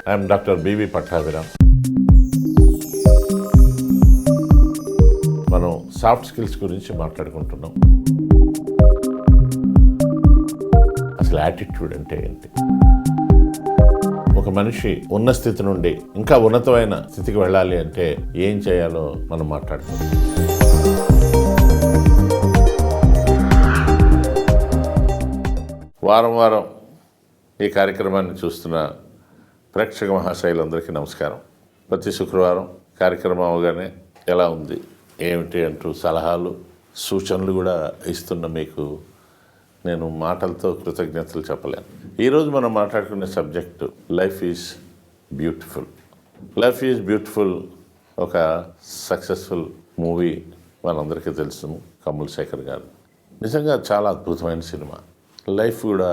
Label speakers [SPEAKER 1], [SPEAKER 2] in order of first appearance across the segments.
[SPEAKER 1] I'm doctor BV Pattabhiram. మనం soft skills గురించి మాట్లాడుకుంటున్నాం. అసలు యాటిట్యూడ్ అంటే ఏంటి? ఒక మనిషి ఉన్న స్థితి నుండి ఇంకా ఉన్నతమైన స్థితికి వెళ్ళాలి అంటే ఏం చేయాలో మనం మాట్లాడుకుంటాం. వారం వారం ఈ కార్యక్రమాన్ని చూస్తున్న ప్రేక్షక మహాశైలందరికీ నమస్కారం. ప్రతి శుక్రవారం కార్యక్రమం అవగానే ఎలా ఉంది ఏమిటి అంటూ సలహాలు సూచనలు కూడా ఇస్తున్న మీకు నేను మాటలతో కృతజ్ఞతలు చెప్పలేను. ఈరోజు మనం మాట్లాడుకునే subject life is beautiful. Life is beautiful ఒక సక్సెస్ఫుల్ మూవీ మనందరికీ తెలుసు, కమల్ శేఖర్ గారు. నిజంగా చాలా అద్భుతమైన సినిమా. లైఫ్ కూడా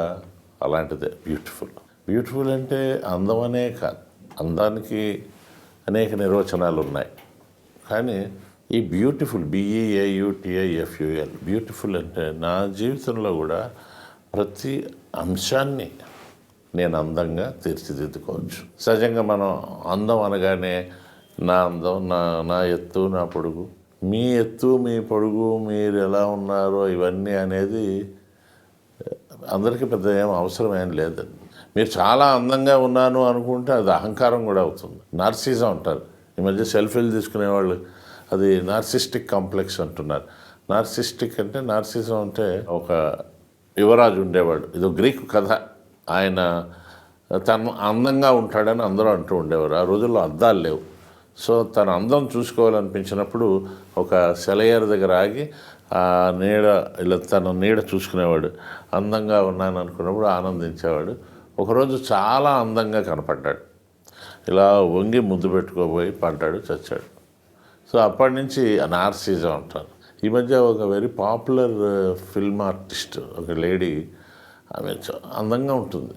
[SPEAKER 1] అలాంటిదే, బ్యూటిఫుల్. బ్యూటిఫుల్ అంటే అందం అనే కాదు, అందానికి అనేక నిర్వచనాలు ఉన్నాయి. కానీ ఈ బ్యూటిఫుల్ BEAUTIFUL బ్యూటిఫుల్ అంటే నా జీవితంలో కూడా ప్రతి అంశాన్ని నేను అందంగా తీర్చిదిద్దుకోవచ్చు. సహజంగా మనం అందం అనగానే నా అందం, నా ఎత్తు, నా పొడుగు, మీ ఎత్తు మీ పొడుగు, మీరు ఎలా ఉన్నారో ఇవన్నీ అనేది అందరికీ పెద్ద ఏం అవసరం ఏం లేదండి. మీరు చాలా అందంగా ఉన్నాను అనుకుంటే అది అహంకారం కూడా అవుతుంది. నార్సిజం అంటారు. ఈ మధ్య సెల్ఫీలు తీసుకునేవాళ్ళు అది నార్సిస్టిక్ కాంప్లెక్స్ అంటున్నారు. నార్సిస్టిక్ అంటే, నార్సిజం అంటే ఒక యువరాజు ఉండేవాడు. ఇది గ్రీకు కథ. ఆయన తను అందంగా ఉంటాడని అందరూ అంటూ ఉండేవారు. ఆ రోజుల్లో అద్దాలు లేవు. సో తన అందం చూసుకోవాలనిపించినప్పుడు ఒక సెలయేరు దగ్గర ఆగి ఆ నీడ ఇలా తన నీడ చూసుకునేవాడు. అందంగా ఉన్నాను అనుకున్నప్పుడు ఆనందించేవాడు. ఒకరోజు చాలా అందంగా కనపడ్డాడు. ఇలా వంగి ముద్దు పెట్టుకోబోయి పడ్డాడు, చచ్చాడు. సో అప్పటి నుంచి నార్సిజం అంటారు. ఈ మధ్య ఒక వెరీ పాపులర్ ఫిల్మ్ ఆర్టిస్ట్ ఒక లేడీ, ఆమె అందంగా ఉంటుంది,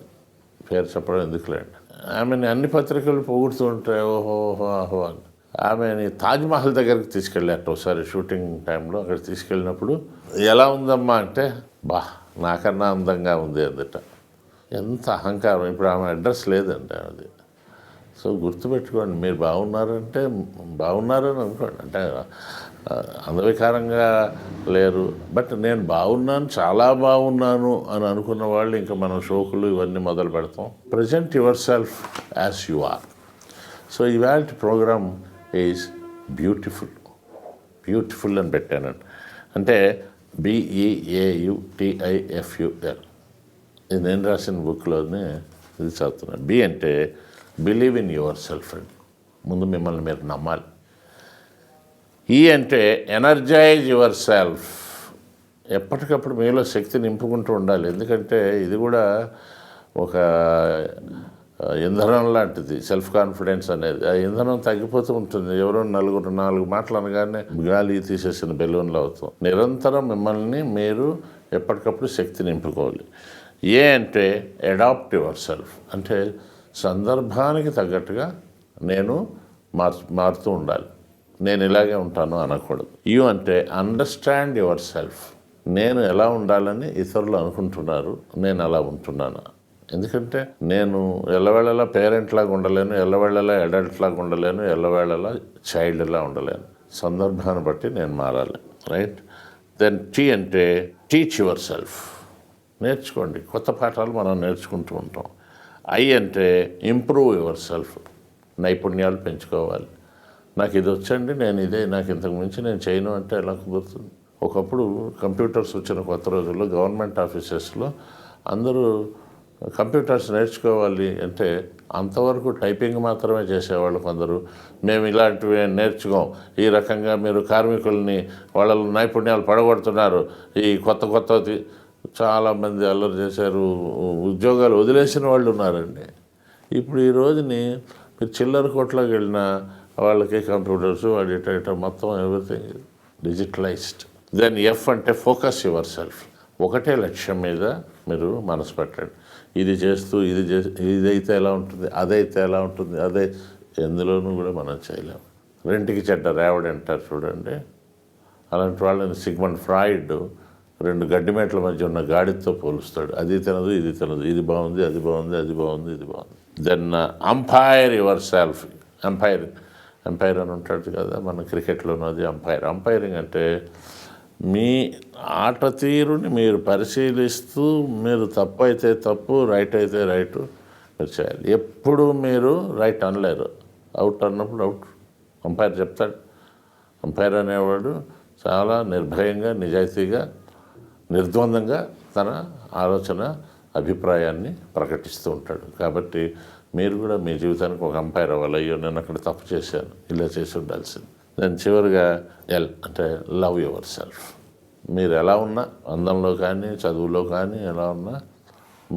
[SPEAKER 1] పేరు చెప్పడం ఎందుకులేండి. ఆమెని అన్ని పత్రికలు పొగుడుతూ ఉంటాయి, ఓహో అని. ఆమెని తాజ్మహల్ దగ్గరికి తీసుకెళ్ళాట ఒకసారి షూటింగ్ టైంలో. అక్కడ తీసుకెళ్ళినప్పుడు ఎలా ఉందమ్మా అంటే, నాకన్నా అందంగా ఉంది అందట. ఎంత అహంకారం! ఇప్పుడు ఆమె అడ్రస్ లేదండి అది. సో గుర్తుపెట్టుకోండి, మీరు బాగున్నారంటే బాగున్నారని అనుకోండి, అంటే అందవికారంగా లేరు. బట్ నేను బాగున్నాను, చాలా బాగున్నాను అని అనుకున్న వాళ్ళు ఇంకా మనం షోకులు ఇవన్నీ మొదలు పెడతాం. Present yourself as you are. So ఇవాల్టి ప్రోగ్రామ్ ఈజ్ బ్యూటిఫుల్. బ్యూటిఫుల్ అని పెట్టానండి. అంటే BEAUTIFUL. ఇది నేను రాసిన బుక్లోనే ఇది చదువుతున్నాను. బి అంటే బిలీవ్ ఇన్ యువర్ సెల్ఫ్ అండి. ముందు మిమ్మల్ని మీరు నమ్మాలి. ఈ అంటే ఎనర్జైజ్ యువర్ సెల్ఫ్. ఎప్పటికప్పుడు మీలో శక్తి నింపుకుంటూ ఉండాలి. ఎందుకంటే ఇది కూడా ఒక ఇంధనం లాంటిది, సెల్ఫ్ కాన్ఫిడెన్స్ అనేది. ఆ ఇంధనం తగ్గిపోతూ ఉంటుంది. ఎవరో నాలుగు మాటలు అనగానే గాలి తీసేసిన బెలూన్లు అవుతాం. నిరంతరం మిమ్మల్ని మీరు ఎప్పటికప్పుడు శక్తి నింపుకోవాలి. ఏ అంటే అడాప్ట్ యువర్ సెల్ఫ్. అంటే సందర్భానికి తగ్గట్టుగా నేను మారుతూ ఉండాలి. నేను ఇలాగే ఉంటాను అనకూడదు. యు అంటే అండర్స్టాండ్ యువర్ సెల్ఫ్. నేను ఎలా ఉండాలని ఇతరులు అనుకుంటున్నారు, నేను అలా ఉంటున్నాను. ఎందుకంటే నేను ఎల్లవేళలా పేరెంట్ లాగా ఉండలేను, ఎల్లవేళలా అడల్ట్ లాగా ఉండలేను, ఎల్లవేళలా చైల్డ్లా ఉండలేను. సందర్భాన్ని బట్టి నేను మారాలి. రైట్. దెన్ టీ అంటే టీచ్ యువర్ సెల్ఫ్. నేర్చుకోండి. కొత్త పాఠాలు మనం నేర్చుకుంటూ ఉంటాం. ఐ అంటే ఇంప్రూవ్ యువర్ సెల్ఫ్. నైపుణ్యాలు పెంచుకోవాలి. నాకు ఇది వచ్చండి, నేను ఇదే, నాకు ఇంతకు మించి నేను చేయను అంటే ఎలా కుదురుతుంది? ఒకప్పుడు కంప్యూటర్స్ వచ్చిన కొత్త రోజుల్లో గవర్నమెంట్ ఆఫీసెస్లో అందరూ కంప్యూటర్స్ నేర్చుకోవాలి అంటే అంతవరకు టైపింగ్ మాత్రమే చేసేవాళ్ళు కొందరు. మేము ఇలాంటివి నేర్చుకోం, ఈ రకంగా మీరు కార్మికుల్ని వాళ్ళ నైపుణ్యాలు పడగొడుతున్నారు, ఈ కొత్త చాలామంది అల్లరి చేశారు, ఉద్యోగాలు వదిలేసిన వాళ్ళు ఉన్నారండి. ఇప్పుడు ఈ రోజుని మీరు చిల్లర కొట్లోకి వెళ్ళినా వాళ్ళకి కంప్యూటర్స్ ఇట మొత్తం ఎవ్రీథింగ్ డిజిటలైజ్డ్. దెన్ ఎఫ్ అంటే ఫోకస్ యువర్ సెల్ఫ్. ఒకటే లక్ష్యం మీద మీరు మనసు పెట్టండి. ఇది చేస్తూ ఇదైతే ఎలా ఉంటుంది, అదైతే ఎలా ఉంటుంది, అదే ఎందులోనూ కూడా మనం చేయలేము. రెంటికి చెడ్డ రేవడి అంటారు చూడండి. అలాంటి వాళ్ళని సిగ్మండ్ ఫ్రాయిడ్ రెండు గడ్డిమేట్ల మధ్య ఉన్న గాడితో పోలుస్తాడు. అది తినదు, ఇది తినదు, ఇది బాగుంది, అది బాగుంది, అది బాగుంది, ఇది బాగుంది. Then umpire yourself. Umpire అని ఉంటాడు కదా మన క్రికెట్లోనూ, అది అంపైరింగ్ అంటే మీ ఆట తీరుని మీరు పరిశీలిస్తూ మీరు తప్పు అయితే తప్పు, రైట్ అయితే రైట్ మీరు చేయాలి. ఎప్పుడు మీరు రైట్ అనలేరు, అవుట్ అన్నప్పుడు అవుట్ అంపైర్ చెప్తాడు. అంపైర్ అనేవాడు చాలా నిర్భయంగా, నిజాయితీగా, నిర్ద్వందంగా తన ఆలోచన, అభిప్రాయాన్ని ప్రకటిస్తూ ఉంటాడు. కాబట్టి మీరు కూడా మీ జీవితానికి ఒక అంపైర్ అవ్వాలి. అయ్యో నేను అక్కడ తప్పు చేశాను, ఇలా చేసి ఉండాల్సింది. దాని చివరిగా అంటే లవ్ యువర్ సెల్ఫ్. మీరు ఎలా ఉన్నా, అందంలో కానీ చదువులో కానీ ఎలా ఉన్నా,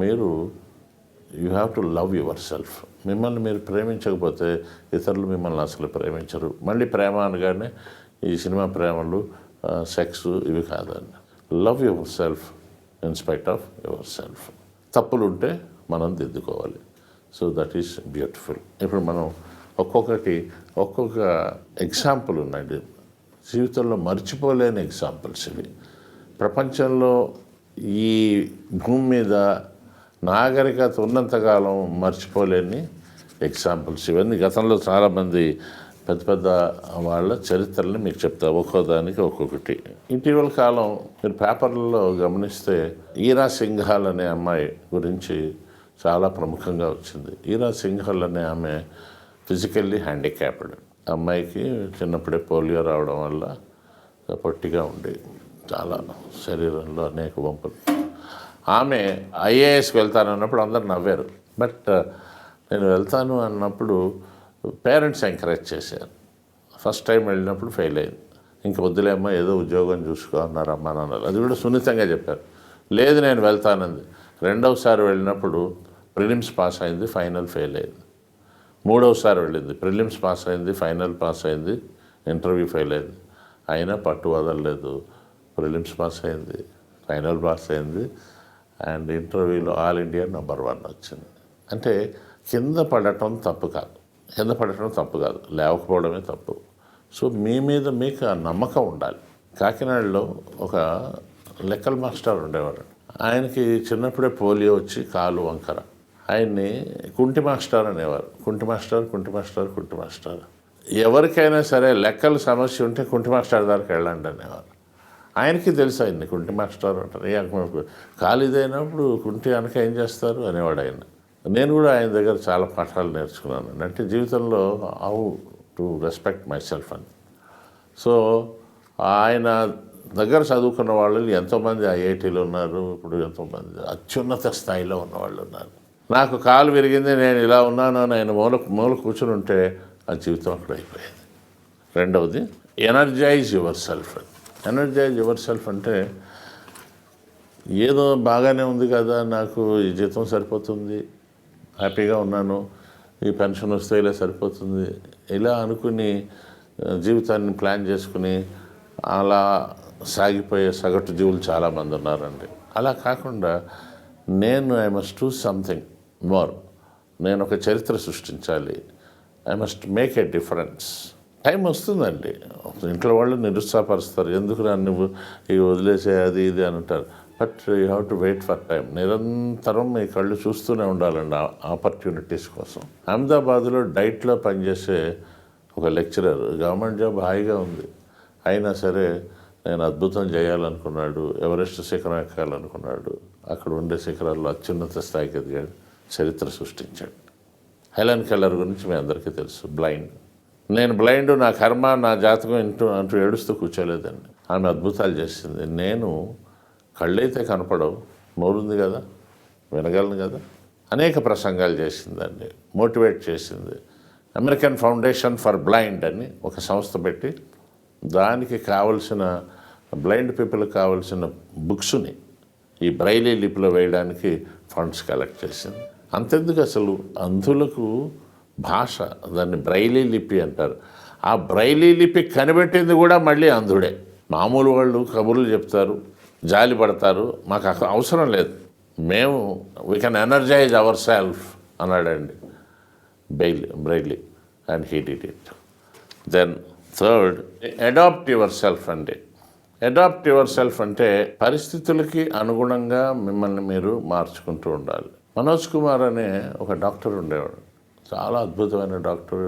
[SPEAKER 1] మీరు you have to love your self. మిమ్మల్ని మీరు ప్రేమించకపోతే ఇతరులు మిమ్మల్ని అసలు ప్రేమించరు. మళ్ళీ ప్రేమ అనగానే ఈ సినిమా ప్రేమలు, సెక్స్ ఇవి కాదండి. Love yourself in spite of yourself. తప్పులు ఉంటే మనం దిద్దుకోవాలి. So that is beautiful. ఇప్పుడు మనం ఒక్కొక్క ఎగ్జాంపుల్ ఉన్నాయండి జీవితంలో, మర్చిపోలేని ఎగ్జాంపుల్స్ ఇవి. ప్రపంచంలో ఈ భూమి మీద నాగరికత ఉన్నంతకాలం మర్చిపోలేని ఎగ్జాంపుల్స్ ఇవన్నీ. గతంలో చాలామంది పెద్ద పెద్ద వాళ్ళ చరిత్రల్ని మీకు చెప్తా, ఒక్కోదానికి ఒక్కొక్కటి. ఇటీవల కాలం మీరు పేపర్లలో గమనిస్తే ఈరా సింఘాల్ అనే అమ్మాయి గురించి చాలా ప్రముఖంగా వచ్చింది. ఈరా సింఘాల్ అనే ఆమె ఫిజికల్లీ హ్యాండిక్యాప్డ్. అమ్మాయికి చిన్నప్పుడే పోలియో రావడం వల్ల పొట్టిగా ఉండి చాలా శరీరంలో అనేక వంపులు. ఆమె ఐఏఎస్కి వెళ్తానన్నప్పుడు అందరు నవ్వారు. బట్ నేను వెళ్తాను అన్నప్పుడు పేరెంట్స్ ఎంకరేజ్ చేశారు. ఫస్ట్ టైం వెళ్ళినప్పుడు ఫెయిల్ అయింది. ఇంక వద్దులేమ్మా, ఏదో ఉద్యోగం చూసుకో అన్నారు అమ్మా నాన్నలు. అది కూడా సున్నితంగా చెప్పారు. లేదు నేను వెళ్తానంది. రెండవసారి వెళ్ళినప్పుడు ప్రిలిమ్స్ పాస్ అయింది, ఫైనల్ ఫెయిల్ అయింది. మూడవసారి వెళ్ళింది, ప్రిలిమ్స్ పాస్ అయింది, ఫైనల్ పాస్ అయింది, ఇంటర్వ్యూ ఫెయిల్ అయింది. అయినా పట్టు వదలలేదు. ప్రిలిమ్స్ పాస్ అయింది, ఫైనల్ పాస్ అయింది, అండ్ ఇంటర్వ్యూలో ఆల్ ఇండియా నెంబర్ 1 వచ్చింది. అంటే కింద పడటం తప్పు కాదు, లేకపోవడమే తప్పు. సో మీ మీద మీకు ఆ నమ్మకం ఉండాలి. కాకినాడలో ఒక లెక్కల మాస్టర్ ఉండేవాడు. ఆయనకి చిన్నప్పుడే పోలియో వచ్చి కాలు వంకర. ఆయన్ని కుంటి మాస్టర్ అనేవారు. కుంటి మాస్టర్. ఎవరికైనా సరే లెక్కల సమస్య ఉంటే కుంటి మాస్టర్ దగ్గరికి వెళ్ళండి అనేవారు. ఆయనకి తెలుసు ఆయన్ని కుంటి మాస్టర్ అంటారు. కాలు ఇదైనప్పుడు కుంటి అనక ఏం చేస్తారు అనేవాడు ఆయన. నేను కూడా ఆయన దగ్గర చాలా పాఠాలు నేర్చుకున్నాను. అంటే జీవితంలో how to respect my self అని. సో ఆయన దగ్గర చదువుకున్న వాళ్ళు ఎంతోమంది ఐఐటీలు ఉన్నారు. ఇప్పుడు ఎంతోమంది అత్యున్నత స్థాయిలో ఉన్నవాళ్ళు ఉన్నారు. నాకు కాలు విరిగింది, నేను ఇలా ఉన్నాను అని ఆయన మూల కూర్చుని ఉంటే ఆ జీవితం అక్కడ అయిపోయింది. రెండవది ఎనర్జైజ్ యువర్ సెల్ఫ్ అంటే ఏదో బాగానే ఉంది కదా, నాకు ఈ జీతం సరిపోతుంది, హ్యాపీగా ఉన్నాను, ఈ పెన్షన్ వస్తే ఇలా సరిపోతుంది, ఇలా అనుకుని జీవితాన్ని ప్లాన్ చేసుకుని అలా సాగిపోయే సగటు జీవులు చాలామంది ఉన్నారండి. అలా కాకుండా I must do something more, నేను ఒక చరిత్ర సృష్టించాలి, I must make a difference. Time వస్తుందండి. ఇంట్లో వాళ్ళు నిరుత్సాహపరుస్తారు, ఎందుకు నువ్వు ఇవి వదిలేసే అది ఇది అని అంటారు. But you have to wait for time. నిరంతరం మీ కళ్ళు చూస్తూనే ఉండాలండి ఆపర్చునిటీస్ కోసం. అహ్మదాబాద్లో డైట్లో పనిచేసే ఒక లెక్చరర్, గవర్నమెంట్ జాబ్ హాయిగా ఉంది, అయినా సరే నేను అద్భుతం చేయాలనుకున్నాడు, ఎవరెస్ట్ శిఖరం ఎక్కాలనుకున్నాడు, అక్కడ ఉండే శిఖరాల్లో అత్యున్నత స్థాయికి ఎదిగాడు, చరిత్ర సృష్టించాడు. హెలెన్ కెల్లర్ గురించి మీ అందరికీ తెలుసు, బ్లైండ్. నేను బ్లైండ్, నా కర్మ, నా జాతకం అంటూ ఏడుస్తూ కూర్చోలేదండి. ఆమె అద్భుతాలు చేసింది. నేను కళ్ళైతే కనపడవు, నోరుంది కదా, వినగలను కదా, అనేక ప్రసంగాలు చేసిందండి, మోటివేట్ చేసింది. అమెరికన్ ఫౌండేషన్ ఫర్ బ్లైండ్ అని ఒక సంస్థ పెట్టి దానికి కావలసిన బ్లైండ్ పీపుల్కి కావలసిన బుక్స్ని ఈ బ్రైలీ లిపిలో వేయడానికి ఫండ్స్ కలెక్ట్ చేసింది. అంతెందుకు, అసలు అంధులకు భాష, దాన్ని బ్రైలీ లిపి అంటారు. ఆ బ్రైలీ లిపి కనిపెట్టింది కూడా మళ్ళీ అంధుడే. మామూలు వాళ్ళు కబుర్లు చెప్తారు, జాలి పడతారు, మాకు అవసరం లేదు, మేము we can energize our self అన్నాడండి Braille, and he did it. Then third, adapt yourself అండి. అడాప్ట్ యువర్ సెల్ఫ్ అంటే పరిస్థితులకి అనుగుణంగా మిమ్మల్ని మీరు మార్చుకుంటూ ఉండాలి. మనోజ్ కుమార్ అనే ఒక డాక్టర్ ఉండేవాడు, చాలా అద్భుతమైన డాక్టర్.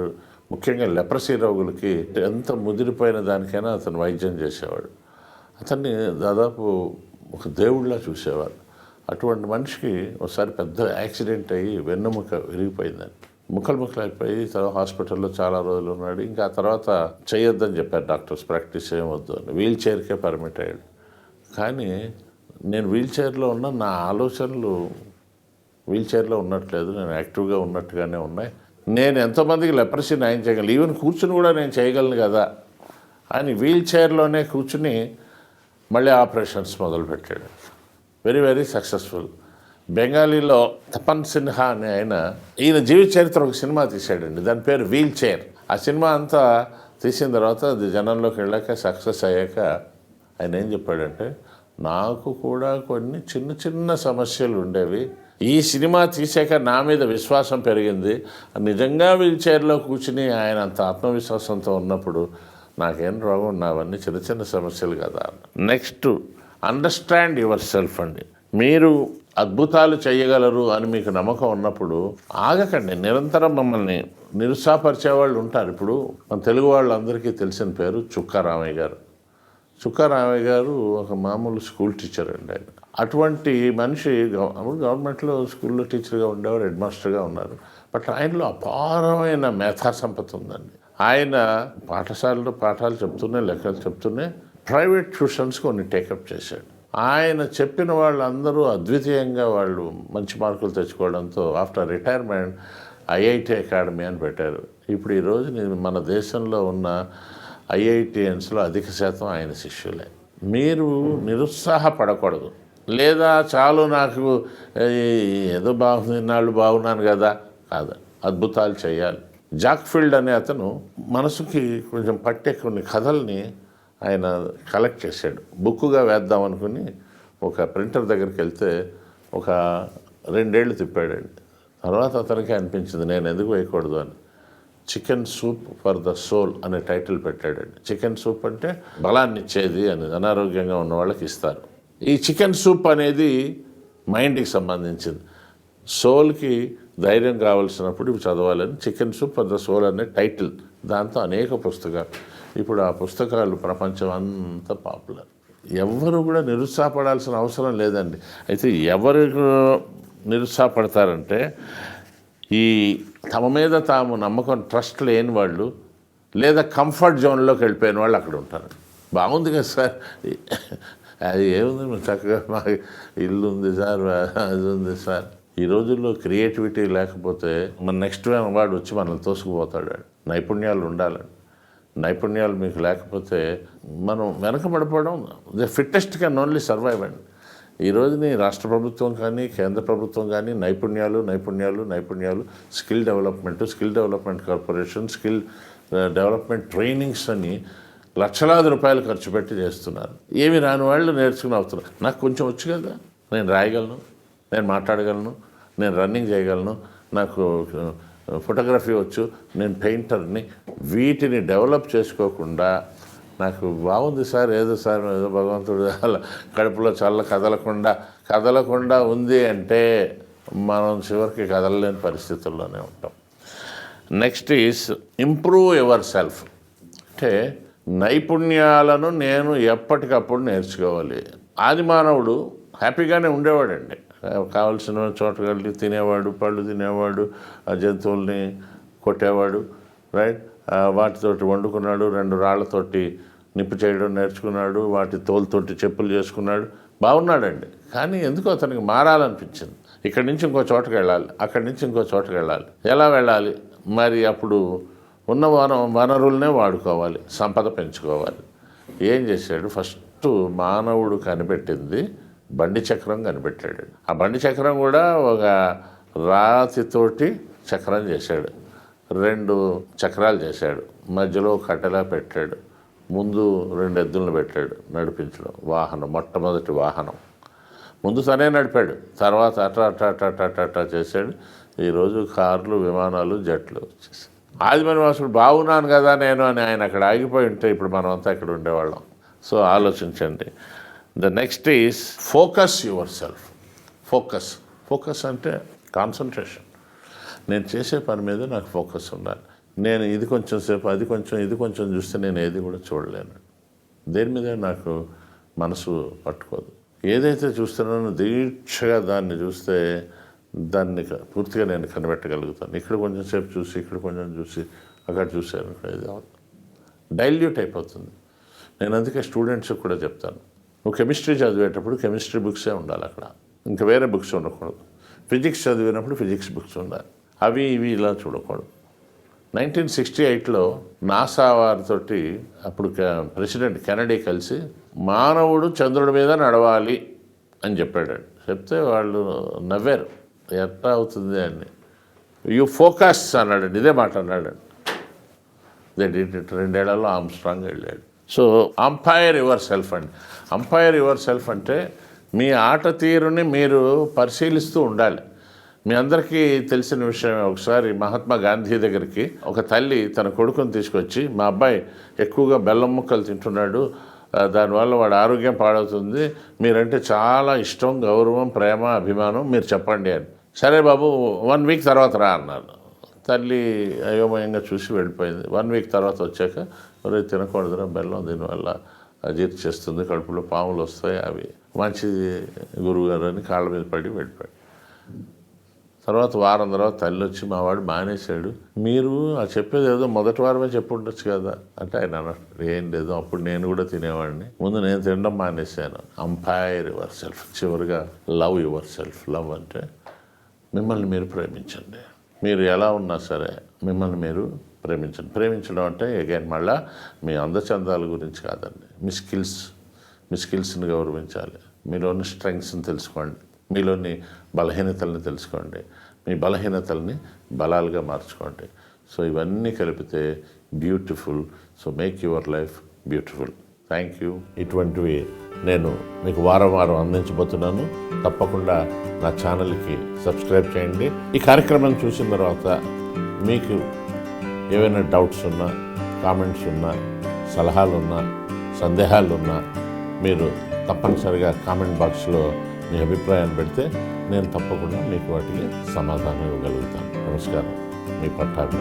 [SPEAKER 1] ముఖ్యంగా లెప్రసీ రోగులకి ఎంత ముదిరిపోయిన దానికైనా అతను వైద్యం చేసేవాడు. అతన్ని దాదాపు ఒక దేవుడిలా చూసేవాడు. అటువంటి మనిషికి ఒకసారి పెద్ద యాక్సిడెంట్ అయ్యి వెన్నుముక విరిగిపోయిందని, ముక్కలు అయిపోయి తర్వాత హాస్పిటల్లో చాలా రోజులు ఉన్నాడు. ఇంకా ఆ తర్వాత చేయొద్దని చెప్పారు డాక్టర్స్, ప్రాక్టీస్ చేయవద్దు అని. వీల్ చైర్కే పర్మిట్ అయ్యాడు. కానీ నేను వీల్ చైర్లో ఉన్న నా ఆలోచనలు వీల్ చైర్లో ఉన్నట్లేదు, నేను యాక్టివ్గా ఉన్నట్టుగానే ఉన్నాయి. నేను ఎంతోమందికి లెప్రసీ నయం చేయగలను, ఈవెన్ కూర్చుని కూడా నేను చేయగలను కదా అని వీల్ చైర్లోనే కూర్చుని మళ్ళీ ఆపరేషన్స్ మొదలుపెట్టాడు. Very very successful. బెంగాలీలో తపన్ సిన్హా అనే ఈయన జీవిత చరిత్ర ఒక సినిమా తీశాడండి, దాని పేరు వీల్ చైర్. ఆ సినిమా అంతా తీసిన తర్వాత అది జనంలోకి వెళ్ళాక సక్సెస్ అయ్యాక ఆయన ఏం చెప్పాడంటే, నాకు కూడా కొన్ని చిన్న చిన్న సమస్యలు ఉండేవి, ఈ సినిమా తీసాక నా మీద విశ్వాసం పెరిగింది. నిజంగా వీల్ చైర్లో కూర్చుని ఆయన అంత ఆత్మవిశ్వాసంతో ఉన్నప్పుడు నాకేం రోగం, నావన్నీ చిన్న చిన్న సమస్యలు కదా. నెక్స్ట్, అండర్స్టాండ్ యువర్ సెల్ఫ్ అండి. మీరు అద్భుతాలు చేయగలరు అని మీకు నమ్మకం ఉన్నప్పుడు ఆగకండి. నిరంతరం మమ్మల్ని నిరుత్సాహపరిచే వాళ్ళు ఉంటారు. ఇప్పుడు మన తెలుగు వాళ్ళందరికీ తెలిసిన పేరు చుక్కా రామయ్య గారు. చుక్కా రామయ్య గారు ఒక మామూలు స్కూల్ టీచర్ అండి. ఆయన అటువంటి మనిషి అప్పుడు గవర్నమెంట్లో స్కూల్లో టీచర్గా ఉండేవారు, హెడ్ మాస్టర్గా ఉన్నారు. బట్ ఆయనలో అపారమైన మేధా సంపత్తి ఉందండి. ఆయన పాఠశాలలో పాఠాలు చెప్తూనే, లెక్కలు చెప్తూనే ప్రైవేట్ ట్యూషన్స్ కొన్ని టేకప్ చేశాడు. ఆయన చెప్పిన వాళ్ళందరూ అద్వితీయంగా వాళ్ళు మంచి మార్కులు తెచ్చుకోవడంతో ఆఫ్టర్ రిటైర్మెంట్ ఐఐటి అకాడమీ అని పెట్టారు. ఇప్పుడు ఈరోజు మన దేశంలో ఉన్న ఐఐటిఎన్స్లో అధిక శాతం ఆయన శిష్యులే. మీరు నిరుత్సాహపడకూడదు, లేదా చాలు నాకు ఏదో బాగుంది, నాళ్ళు బాగున్నాను కదా కాదు, అద్భుతాలు చేయాలి. జాక్ ఫీల్డ్ అనే అతను మనసుకి కొంచెం పట్టే కొన్ని కథల్ని ఆయన కలెక్ట్ చేశాడు, బుక్కుగా వేద్దాం అనుకుని ఒక ప్రింటర్ దగ్గరికి వెళ్తే ఒక 2 ఏళ్ళు తిప్పాడండి. తర్వాత అతనికి అనిపించింది నేను ఎందుకు వేయకూడదు అని. Chicken soup for the soul అనే టైటిల్ పెట్టాడండి. చికెన్ సూప్ అంటే బలాన్ని ఇచ్చేది అని, అనారోగ్యంగా ఉన్న వాళ్ళకి ఇస్తారు. ఈ చికెన్ సూప్ అనేది మైండ్కి సంబంధించింది, సోల్కి ధైర్యం కావాల్సినప్పుడు ఇవి చదవాలని chicken soup for the soul అనే టైటిల్. దాంతో అనేక పుస్తకాలు, ఇప్పుడు ఆ పుస్తకాలు ప్రపంచం అంతా పాపులర్. ఎవరు కూడా నిరుత్సాహపడాల్సిన అవసరం లేదండి. అయితే ఎవరు నిరుత్సాహపడతారంటే ఈ తమ మీద తాము నమ్మకం, ట్రస్ట్ లేని వాళ్ళు, లేదా కంఫర్ట్ జోన్లోకి వెళ్ళిపోయిన వాళ్ళు అక్కడ ఉంటారు. బాగుంది కదా సార్, అది ఏముంది, చక్కగా మా ఇల్లు ఉంది సార్, అది ఉంది సార్. ఈ రోజుల్లో క్రియేటివిటీ లేకపోతే మన నెక్స్ట్ వాడు వచ్చి మనల్ని తోసుకుపోతాడు. నైపుణ్యాలు ఉండాలండి. నైపుణ్యాలు మీకు లేకపోతే మనం వెనకబడిపోవడం. The fittest can only survive అండి. ఈ రోజుని రాష్ట్ర ప్రభుత్వం కానీ కేంద్ర ప్రభుత్వం కానీ నైపుణ్యాలు, skill development corporation, skill development trainings అని లక్షలాది రూపాయలు ఖర్చు పెట్టి చేస్తున్నారు. ఏమి రాని వాళ్ళు నేర్చుకుని అవుతున్నారు. నాకు కొంచెం వచ్చు కదా, నేను రాయగలను, నేను మాట్లాడగలను, నేను రన్నింగ్ చేయగలను, నాకు ఫోటోగ్రఫీ వచ్చు, నేను పెయింటర్ని. వీటిని డెవలప్ చేసుకోకుండా నాకు బాగుంది సార్, ఏదో భగవంతుడు అలా కడుపులో చల్ల కదలకుండా ఉంది అంటే మనం చివరికి కదలలేని పరిస్థితుల్లోనే ఉంటాం. Next is improve your self. అంటే నైపుణ్యాలను నేను ఎప్పటికప్పుడు నేర్చుకోవాలి. ఆది మానవుడు హ్యాపీగానే ఉండేవాడండి. కావలసిన చోటకి వెళ్ళి తినేవాడు, పళ్ళు తినేవాడు, ఆ జంతువుల్ని కొట్టేవాడు, రైట్, వాటితోటి వండుకున్నాడు, 2 రాళ్లతోటి నిప్పు చేయడం నేర్చుకున్నాడు, వాటి తోలుతోటి చెప్పులు చేసుకున్నాడు, బాగున్నాడండి. కానీ ఎందుకో అతనికి మారాలనిపించింది. ఇక్కడి నుంచి ఇంకో చోటకి వెళ్ళాలి, అక్కడి నుంచి ఇంకో చోటకి వెళ్ళాలి. ఎలా వెళ్ళాలి మరి? అప్పుడు ఉన్న వనరులనే వాడుకోవాలి, సంపద పెంచుకోవాలి. ఏం చేశాడు? ఫస్ట్ మానవుడు కనిపెట్టింది బండి చక్రం కనిపెట్టాడు. ఆ బండి చక్రం కూడా ఒక రాతితోటి చక్రం చేశాడు, 2 చక్రాలు చేశాడు, మధ్యలో కట్టెలా పెట్టాడు, ముందు 2 ఎద్దులను పెట్టాడు నడిపించడం. వాహనం, మొట్టమొదటి వాహనం ముందు తనే నడిపాడు, తర్వాత అట్లా చేశాడు. ఈరోజు కార్లు, విమానాలు, జట్లు వచ్చేసాయి. ఆదిమనివాసుడు బాగున్నాను కదా నేను అని ఆయన అక్కడ ఆగిపోయి ఉంటే ఇప్పుడు మనం అంతా ఇక్కడ ఉండేవాళ్ళం. సో ఆలోచించండి. The next is focus your self. Focus అంటే కాన్సన్ట్రేషన్. నేను చేసే పని మీద నాకు ఫోకస్ ఉండాలి. నేను ఇది కొంచెం సేపు అది కొంచెం ఇది కొంచెం చూస్తే నేను ఏది కూడా చూడలేను. దేని మీద నాకు మనసు పట్టుకోదు. ఏదైతే చూస్తున్నానో దీక్షగా దాన్ని చూస్తే దాన్ని పూర్తిగా నేను కనిపెట్టగలుగుతాను. ఇక్కడ కొంచెం సేపు చూసి ఇక్కడ కొంచెం చూసి అక్కడ చూశాను, ఇది డైల్యూట్ అయిపోతుంది. నేను అందుకే స్టూడెంట్స్కి కూడా చెప్తాను, నువ్వు కెమిస్ట్రీ చదివేటప్పుడు కెమిస్ట్రీ బుక్సే ఉండాలి, అక్కడ ఇంకా వేరే బుక్స్ ఉండకూడదు. ఫిజిక్స్ చదివినప్పుడు ఫిజిక్స్ బుక్స్ ఉండాలి, అవి ఇవి ఇలా చూడకూడదు. 1968లో నాసా వారితోటి అప్పుడు ప్రెసిడెంట్ కెనడీ కలిసి మానవుడు చంద్రుడి మీద నడవాలి అని చెప్పాడు. చెప్తే వాళ్ళు నవ్వారు, ఎట్లా అవుతుంది అని. యూ ఫోకస్ అన్నాడు, ఇదే మాట అన్నాడు. రెండేళ్లలో ఆర్మ్స్ట్రాంగ్ వెళ్ళాడు. సో అంపైర్ యువర్ సెల్ఫ్ అండి. అంపైర్ యువర్ సెల్ఫ్ అంటే మీ ఆట తీరుని మీరు పరిశీలిస్తూ ఉండాలి. మీ అందరికీ తెలిసిన విషయం, ఒకసారి మహాత్మా గాంధీ దగ్గరికి ఒక తల్లి తన కొడుకుని తీసుకొచ్చి, మా అబ్బాయి ఎక్కువగా బెల్లం ముక్కలు తింటున్నాడు, దానివల్ల వాడు ఆరోగ్యం పాడవుతుంది, మీరంటే చాలా ఇష్టం, గౌరవం, ప్రేమ, అభిమానం, మీరు చెప్పండి అని. సరే బాబు 1 వీక్ తర్వాత రా అన్నారు. తల్లి అయోమయంగా చూసి వెళ్ళిపోయింది. 1 వీక్ తర్వాత వచ్చాక, ఒరే తినకూడదురా బెల్లం, దీనివల్ల అజీర్తి చేస్తుంది, కడుపులో పాములు వస్తాయి, అవి మంచిది గురువుగారు అని కాళ్ళ మీద పడి వెళ్ళిపోయాడు. తర్వాత వారం తర్వాత తల్లి వచ్చి, మా వాడు మానేశాడు, మీరు చెప్పేది ఏదో మొదటి వారమే చెప్పి ఉండొచ్చు కదా అంటే ఆయన అన్నాడు, ఏం లేదు, అప్పుడు నేను కూడా తినేవాడిని, ముందు నేను తినడం మానేశాను. Umpire your self. చివరిగా లవ్ యువర్ సెల్ఫ్. లవ్ అంటే మిమ్మల్ని మీరు ప్రేమించండి. మీరు ఎలా ఉన్నా సరే మిమ్మల్ని మీరు ప్రేమించండి. ప్రేమించడం అంటే అగైన్ మళ్ళా మీ అందచందాల గురించి కాదండి, మీ స్కిల్స్ని గౌరవించాలి, మీలోని స్ట్రెంగ్స్ని తెలుసుకోండి, మీలోని బలహీనతల్ని తెలుసుకోండి, మీ బలహీనతల్ని బలాలుగా మార్చుకోండి. సో ఇవన్నీ కలిపితే beautiful. So make your life beautiful. Thank you. ఇటువంటివి నేను మీకు వారం వారం అందించబోతున్నాను. తప్పకుండా నా ఛానల్కి సబ్స్క్రైబ్ చేయండి. ఈ కార్యక్రమం చూసిన తర్వాత మీకు ఏవైనా డౌట్స్ ఉన్నా, కామెంట్స్ ఉన్నా, సలహాలు ఉన్నా, సందేహాలు ఉన్నా మీరు తప్పనిసరిగా కామెంట్ బాక్స్లో మీ అభిప్రాయాన్ని పెడితే నేను తప్పకుండా మీకు వాటికి సమాధానం ఇవ్వగలుగుతాను. నమస్కారం, మీ పట్టాభి.